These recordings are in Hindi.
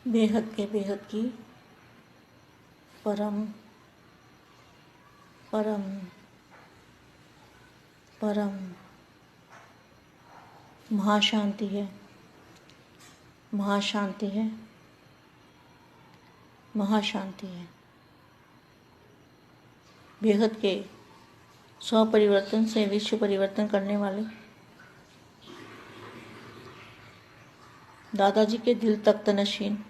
बेहद के बेहद की परम परम परम महाशांति है, महाशांति है, महाशांति है। बेहद के स्वपरिवर्तन से विश्व परिवर्तन करने वाले दादाजी के दिल तख्त नशीन,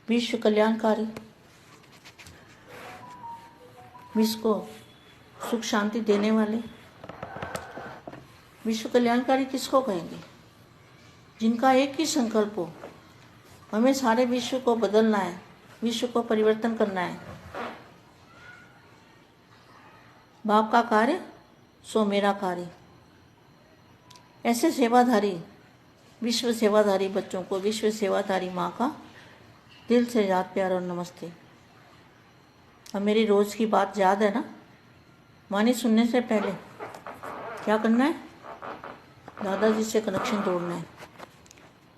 विश्व कल्याणकारी, विश्व को सुख शांति देने वाले। विश्व कल्याणकारी किसको कहेंगे? जिनका एक ही संकल्प हो, हमें सारे विश्व को बदलना है, विश्व को परिवर्तन करना है। बाप का कार्य सो मेरा कार्य। ऐसे सेवाधारी, विश्व सेवाधारी बच्चों को विश्व सेवाधारी माँ का दिल से याद प्यार और नमस्ते। अब मेरी रोज़ की बात याद है ना? वाणी सुनने से पहले क्या करना है? दादाजी से कनेक्शन तोड़ना है।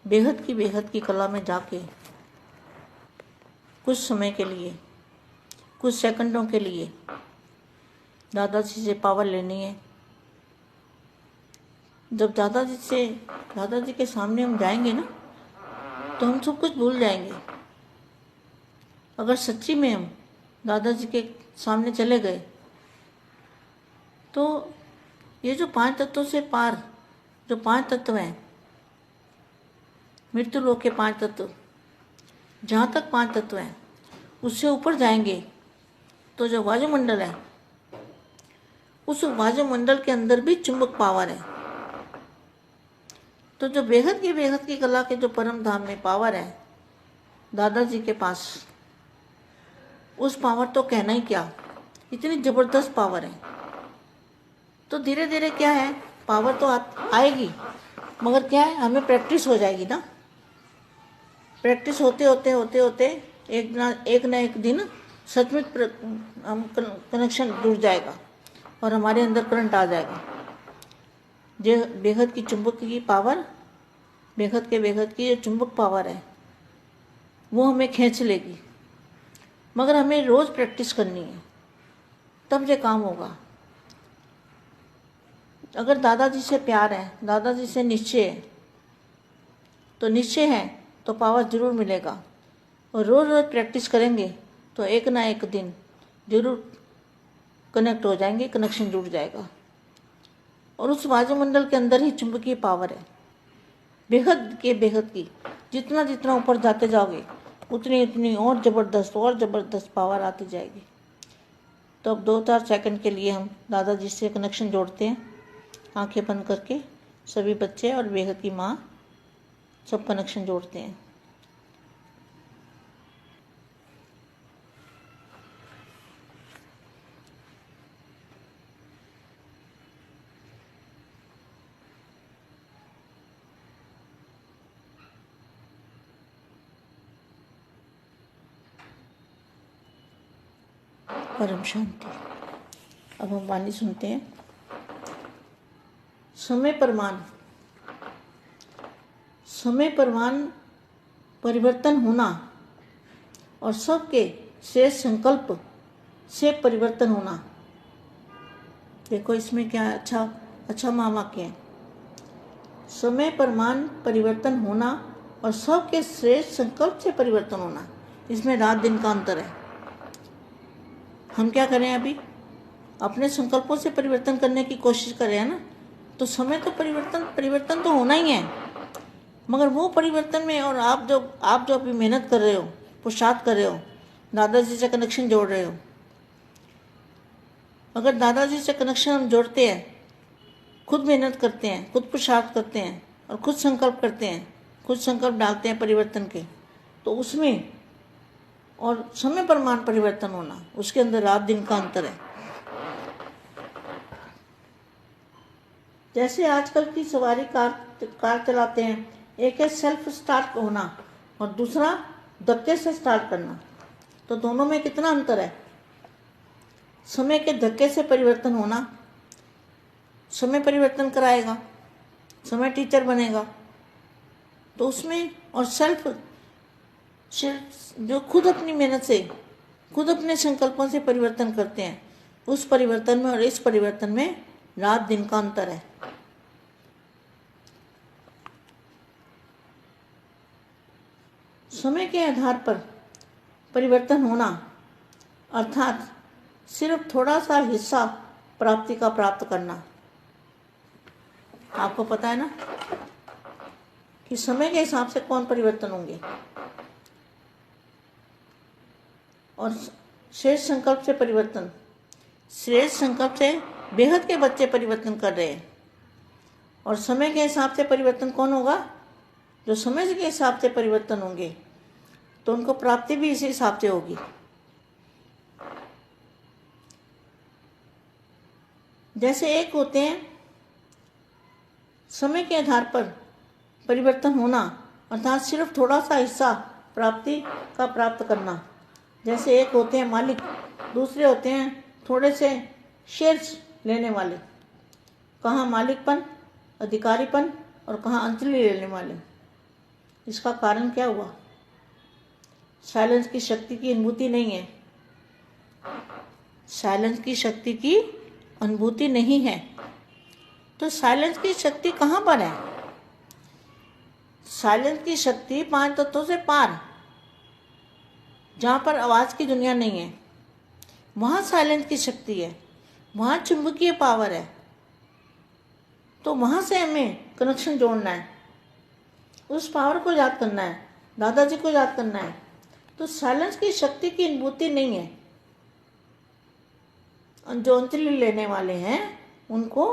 बेहद की कला में जाके कुछ समय के लिए, कुछ सेकंडों के लिए दादाजी से पावर लेनी है। जब दादाजी के सामने हम जाएंगे ना, तो हम सब कुछ भूल जाएंगे। अगर सच्ची में हम दादाजी के सामने चले गए तो ये जो 5 तत्वों से पार, जो 5 तत्व हैं, मृत्यु लोक के 5 तत्व, जहाँ तक 5 तत्व हैं उससे ऊपर जाएंगे तो जो वायुमंडल है, उस वायुमंडल के अंदर भी चुंबक पावर है। तो जो बेहद की कला के जो परम धाम में पावर है दादाजी के पास, उस पावर तो कहना ही क्या, इतनी ज़बरदस्त पावर है। तो धीरे धीरे क्या है, पावर तो आएगी, मगर क्या है, हमें प्रैक्टिस हो जाएगी ना। प्रैक्टिस होते होते एक ना एक दिन सचमुच कनेक्शन जुड़ जाएगा और हमारे अंदर करंट आ जाएगा। जो बेहद की चुंबक की पावर, बेहद की जो चुंबक पावर है वो हमें खींच लेगी, मगर हमें रोज़ प्रैक्टिस करनी है, तब ये काम होगा। अगर दादाजी से प्यार है, दादाजी से निश्चय है, तो निश्चय है तो पावर ज़रूर मिलेगा। और रोज़ रोज़ प्रैक्टिस करेंगे तो एक ना एक दिन ज़रूर कनेक्ट हो जाएंगे, कनेक्शन जुड़ जाएगा। और उस वायुमंडल के अंदर ही चुंबकीय पावर है, बेहद की। जितना जितना ऊपर जाते जाओगे उतनी और ज़बरदस्त पावर आती जाएगी। तो अब 2-4 सेकंड के लिए हम दादाजी से कनेक्शन जोड़ते हैं, आंखें बंद करके। सभी बच्चे और बेहद की माँ सब कनेक्शन जोड़ते हैं। परम शांति। अब हम वाणी सुनते हैं। समय प्रमाण परिवर्तन होना और सबके शेष संकल्प से परिवर्तन होना। देखो इसमें क्या अच्छा वाक्य है। समय प्रमाण परिवर्तन होना और सबके श्रेष्ठ संकल्प से परिवर्तन होना। इसमें रात दिन का अंतर है। हम क्या करें, अभी अपने संकल्पों से परिवर्तन करने की कोशिश कर रहे हैं ना, तो समय तो परिवर्तन तो होना ही है, मगर वो परिवर्तन में और आप जो अभी मेहनत कर रहे हो, पुरुषार्थ कर रहे हो, दादाजी से कनेक्शन जोड़ रहे हो। अगर दादाजी से कनेक्शन हम जोड़ते हैं, खुद मेहनत करते हैं, खुद पुरुषार्थ करते हैं और खुद संकल्प करते हैं, खुद संकल्प डालते हैं परिवर्तन के, तो उसमें और समय प्रमाण परिवर्तन होना, उसके अंदर रात दिन का अंतर है। जैसे आजकल की सवारी कार चलाते हैं, एक है सेल्फ स्टार्ट होना और दूसरा धक्के से स्टार्ट करना, तो दोनों में कितना अंतर है। समय के धक्के से परिवर्तन होना, समय परिवर्तन कराएगा, समय टीचर बनेगा, तो उसमें और सेल्फ जो खुद अपनी मेहनत से, खुद अपने संकल्पों से परिवर्तन करते हैं, उस परिवर्तन में और इस परिवर्तन में रात दिन का अंतर है। समय के आधार पर परिवर्तन होना अर्थात सिर्फ थोड़ा सा हिस्सा प्राप्ति का प्राप्त करना। आपको पता है ना कि समय के हिसाब से कौन परिवर्तन होंगे, और श्रेष्ठ संकल्प से परिवर्तन, श्रेष्ठ संकल्प से बेहद के बच्चे परिवर्तन कर रहे हैं। और समय के हिसाब से परिवर्तन कौन होगा? जो समय के हिसाब से परिवर्तन होंगे तो उनको प्राप्ति भी इसी हिसाब से होगी। जैसे एक होते हैं समय के आधार पर परिवर्तन होना अर्थात सिर्फ थोड़ा सा हिस्सा प्राप्ति का प्राप्त करना। जैसे एक होते हैं मालिक, दूसरे होते हैं थोड़े से शेयर्स लेने वाले। कहाँ मालिकपन, अधिकारीपन और कहाँ अंजलि लेने वाले। इसका कारण क्या हुआ? साइलेंस की शक्ति की अनुभूति नहीं है। साइलेंस की शक्ति की अनुभूति नहीं है। तो साइलेंस की शक्ति कहाँ पर है? साइलेंस की शक्ति 5 तत्वों से पार, जहाँ पर आवाज़ की दुनिया नहीं है, वहाँ साइलेंस की शक्ति है, वहाँ चुंबकीय पावर है। तो वहाँ से हमें कनेक्शन जोड़ना है, उस पावर को याद करना है, दादाजी को याद करना है। तो साइलेंस की शक्ति की अनुभूति नहीं है। जो अंजलि लेने वाले हैं उनको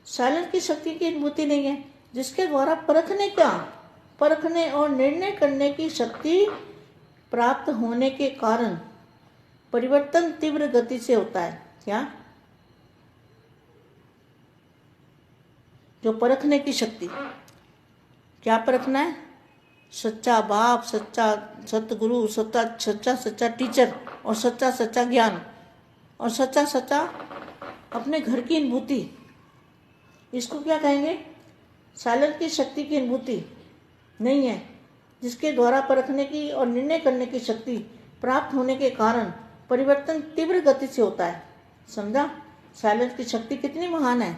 साइलेंस की शक्ति की अनुभूति नहीं है, जिसके द्वारा परखने और निर्णय करने की शक्ति प्राप्त होने के कारण परिवर्तन तीव्र गति से होता है। क्या? जो परखने की शक्ति, क्या परखना है? सच्चा बाप, सच्चा सतगुरु, सच्चा टीचर और सच्चा ज्ञान और सच्चा अपने घर की अनुभूति। इसको क्या कहेंगे? साइलेंस की शक्ति की अनुभूति नहीं है, जिसके द्वारा परखने की और निर्णय करने की शक्ति प्राप्त होने के कारण परिवर्तन तीव्र गति से होता है। समझा? साइलेंस की शक्ति कितनी महान है।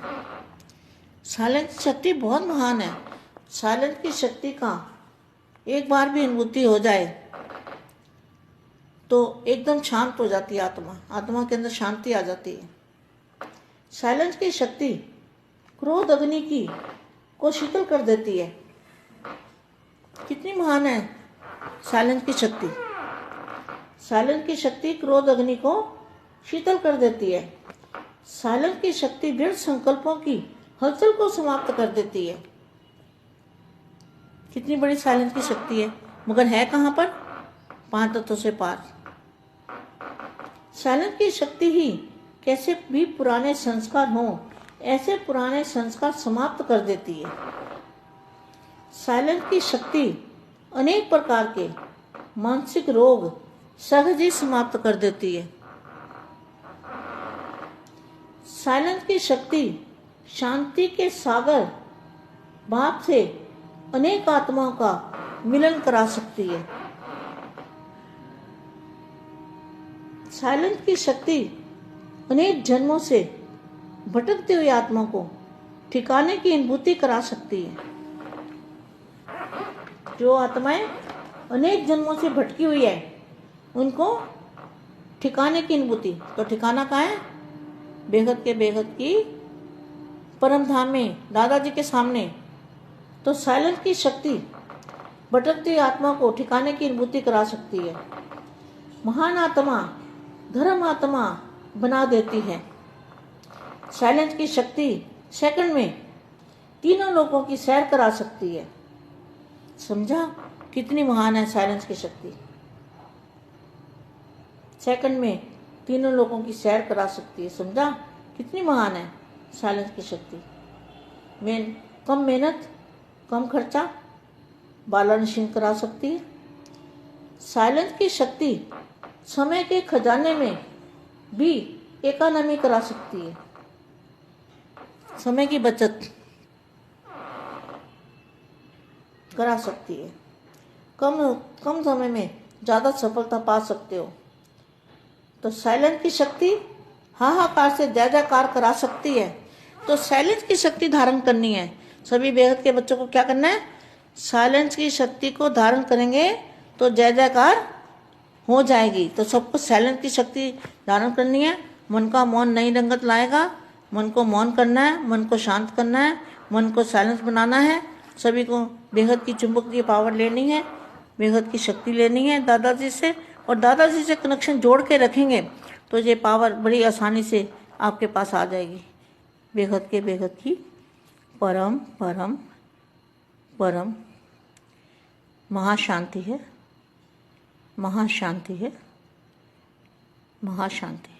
साइलेंस की शक्ति बहुत महान है। साइलेंस की शक्ति का एक बार भी अनुभूति हो जाए तो एकदम शांत हो जाती है आत्मा, आत्मा के अंदर शांति आ जाती है। साइलेंस की शक्ति क्रोध अग्नि की को शीतल कर देती है। कितनी महान है साइलेंस की शक्ति। साइलेंस की शक्ति क्रोध अग्नि को शीतल कर देती है। साइलेंस की शक्ति दृढ़ संकल्पों की हलचल को समाप्त कर देती है। कितनी बड़ी साइलेंस की शक्ति है, मगर है कहाँ पर? 5 तत्वों से पार। साइलेंस की शक्ति ही कैसे भी पुराने संस्कार हों, ऐसे पुराने संस्कार समाप्त कर देती है। साइलेंस की शक्ति अनेक प्रकार के मानसिक रोग सहज ही समाप्त कर देती है। साइलेंस की शक्ति शांति के सागर भाव से अनेक आत्माओं का मिलन करा सकती है। साइलेंस की शक्ति अनेक जन्मों से भटकती हुई आत्मा को ठिकाने की अनुभूति करा सकती है। जो आत्माएं अनेक जन्मों से भटकी हुई है उनको ठिकाने की अनुभूति। तो ठिकाना कहाँ है? बेहद के बेहद की परम धाम में, दादाजी के सामने। तो साइलेंस की शक्ति भटकती हुई आत्मा को ठिकाने की अनुभूति करा सकती है। महान आत्मा धर्म आत्मा बना देती है। साइलेंस की शक्ति सेकंड में तीनों लोगों की सैर करा सकती है। समझा कितनी महान है साइलेंस की शक्ति। सेकंड में तीनों लोगों की सैर करा सकती है। समझा कितनी महान है साइलेंस की शक्ति। कम मेहनत, कम खर्चा, बालानशीन करा सकती है। साइलेंस की शक्ति समय के खजाने में भी इकोनॉमी करा सकती है। समय की बचत। करा सकती है। कम कम समय में ज़्यादा सफलता पा सकते हो। तो साइलेंस की शक्ति हाहाकार से जय जयकार करा सकती है। तो साइलेंस की शक्ति धारण करनी है। सभी बेहद के बच्चों को क्या करना है? साइलेंस की शक्ति को धारण करेंगे तो जय जयकार हो जाएगी। तो सबको साइलेंस की शक्ति धारण करनी है। मन का मौन नई रंगत लाएगा। मन को मौन करना है, मन को शांत करना है, मन को साइलेंस बनाना है। सभी को बेहद की चुंबकीय पावर लेनी है, बेहद की शक्ति लेनी है दादाजी से, और दादाजी से कनेक्शन जोड़ के रखेंगे तो ये पावर बड़ी आसानी से आपके पास आ जाएगी। बेहद की परम परम परम महाशांति है, महाशांति है, महाशांति।